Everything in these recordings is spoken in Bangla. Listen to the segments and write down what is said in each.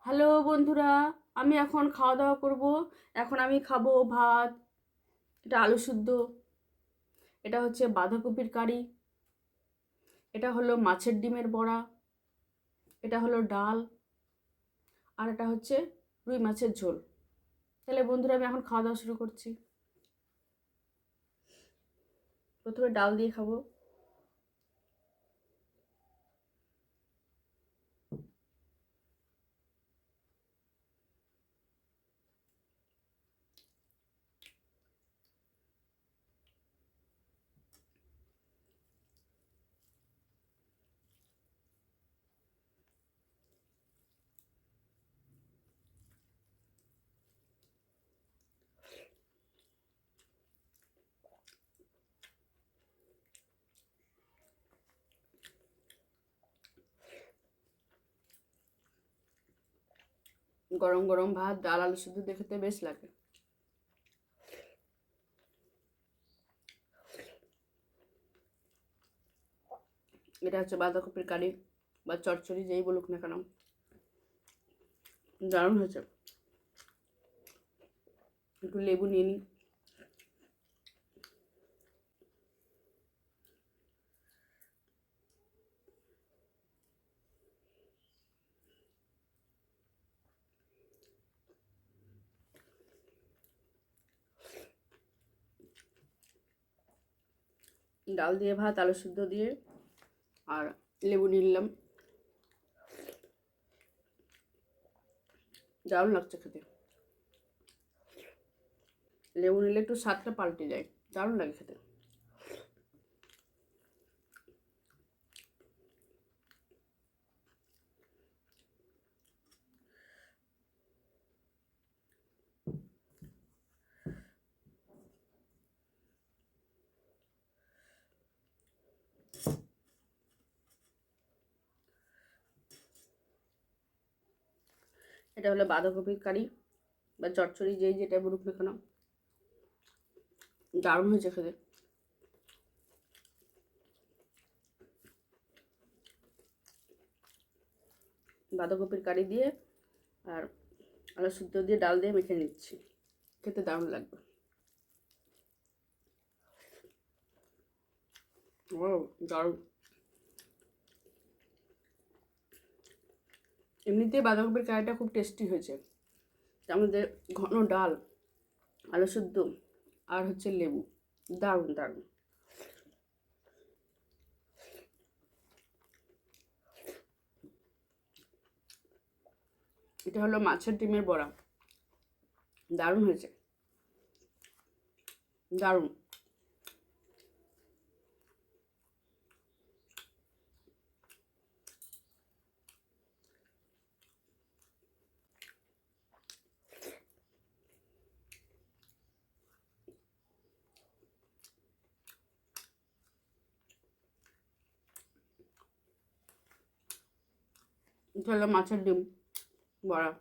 হ্যালো বন্ধুরা, আমি এখন খাওয়া দাওয়া করব। এখন আমি খাবো ভাত, এটা আলু সিদ্ধ, এটা হচ্ছে বাঁধাকপির কারি, এটা হলো মাছের ডিমের বড়া, এটা হলো ডাল, আর এটা হচ্ছে রুই মাছের ঝোল। তাহলে বন্ধুরা আমি এখন খাওয়া দাওয়া শুরু করছি। প্রথমে ডাল দিয়ে খাবো। গরম গরম ভাত, ডাল, আলু সিদ্ধ দিয়ে খেতে বেশ লাগে। এটা হচ্ছে বাঁধাকপির কারি বা চচ্চড়ি, যেই বলুক না কেন, দারুণ হয়েছে। একটু লেবু নিয়ে নিই। ডাল দিয়ে ভাত, আলু সিদ্ধ দিয়ে আর লেবু নিয়ে নিলাম। দারুণ লাগছে খেতে। লেবু নিলে একটু স্বাদটা পাল্টে যায়, দারুণ লাগে খেতে। এটা হলো বাঁধাকপির কারি বা চচ্চড়ি, যেই যেটা বলুক না কেন, দারুণ হয়েছে খেতে। বাঁধাকপির কারি দিয়ে আর আলু সিদ্ধ দিয়ে ডাল দিয়ে মেখে নিচ্ছি, খেতে দারুণ লাগবে। ও দারুণ। এমনিতেই বাঁধাকপির কারিটা খুব টেস্টি হয়েছে, তার মধ্যে ঘন ডাল, আলু সিদ্ধ আর হচ্ছে লেবু, দারুণ দারুণ। এটা হলো মাছের ডিমের বড়া, দারুণ হয়েছে, দারুণ। এটা হলো মাছের ডিম বড়া,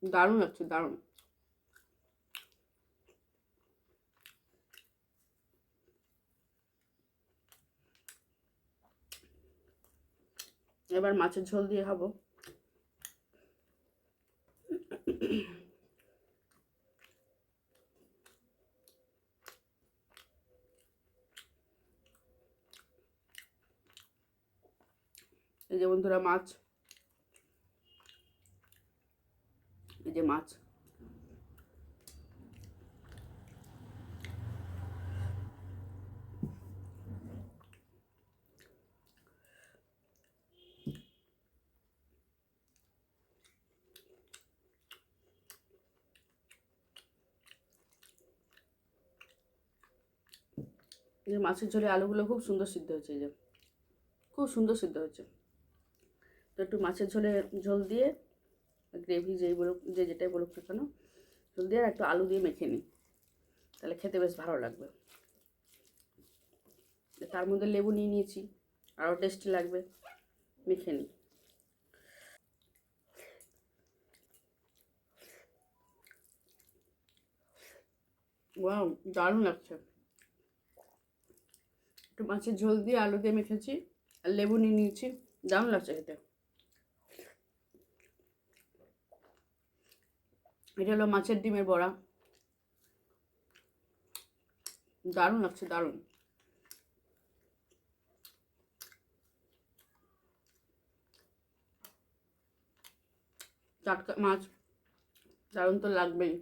দারুণ লাগছে, দারুণ। এবার মাছের ঝোল দিয়ে খাবো। এই যে বন্ধুরা মাছ, এই যে মাছ। এই যে মাছের ঝোলে আলুগুলো খুব সুন্দর সিদ্ধ হয়েছে, এই যে খুব সুন্দর সিদ্ধ হয়েছে। তো একটু মাছের ঝোল দিয়ে গ্রেভি যেই বলুক, যে যেটাই বলুক না কেন, ঝোল দিয়ে আর একটু আলু দিয়ে মেখে নিই, তাহলে খেতে বেশ ভালো লাগবে। তার মধ্যে লেবু নিয়ে নিয়েছি, আরও টেস্টি লাগবে, মেখে নিই। ওয়াও, দারুণ লাগছে। একটু মাছের ঝোল দিয়ে আলু দিয়ে মেখেছি আর লেবু নিয়ে নিয়েছি, দারুণ লাগছে খেতে। এটা হলো মাছের ডিমের বড়া, দারুণ লাগছে, দারুণ। টাটকা মাছ, দারুণ তো লাগবেই।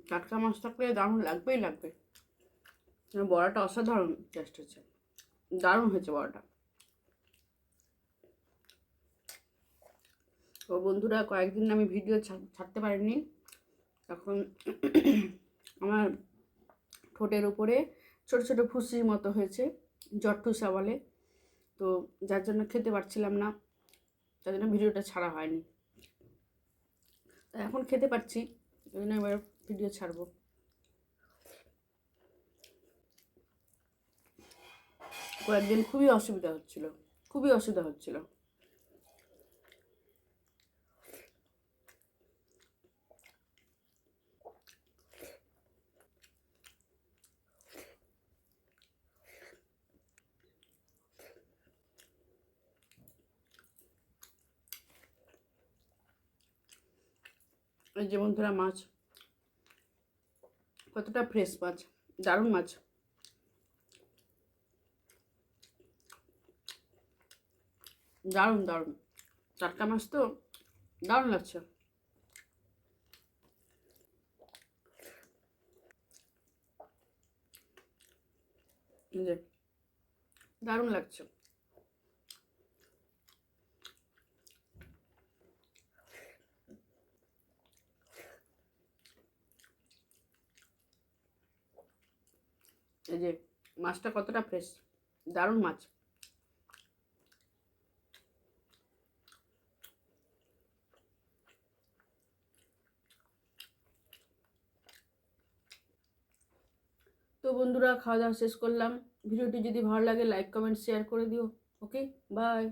টাটকা মাছ থাকলে দারুণ লাগবেই লাগবে। বড়াটা অসাধারণ টেস্ট হচ্ছে, দারুণ হয়েছে বড়াটা। তো বন্ধুরা, কয়েকদিন আমি ভিডিও ছাড়তে পারিনি, তখন আমার ঠোঁটের উপরে ছোট ছোট ফুসির মতো হয়েছে, জট্টুসা বলে। তো যার জন্য খেতে পারছিলাম না, তার জন্য ভিডিওটা ছাড়া হয়নি। এখন খেতে পারছি, ওই জন্য এবার ভিডিও ছাড়বো। কয়েকদিন খুবই অসুবিধা হচ্ছিল, খুবই অসুবিধা হচ্ছিল। এই যে বন্ধুরা, মাছ কতটা ফ্রেশ মাছ, দারুণ মাছ, দারুণ দারুণ টাটকা মাছ তো, দারুণ লাগছে। এই যে দারুণ লাগছে। এই যে মাছটা কতটা ফ্রেশ, দারুণ মাছ। তো বন্ধুরা, খাওয়া দাওয়া শেষ করলাম। ভিডিওটি যদি ভালো লাগে লাইক কমেন্ট শেয়ার করে দিও। ওকে, বাই।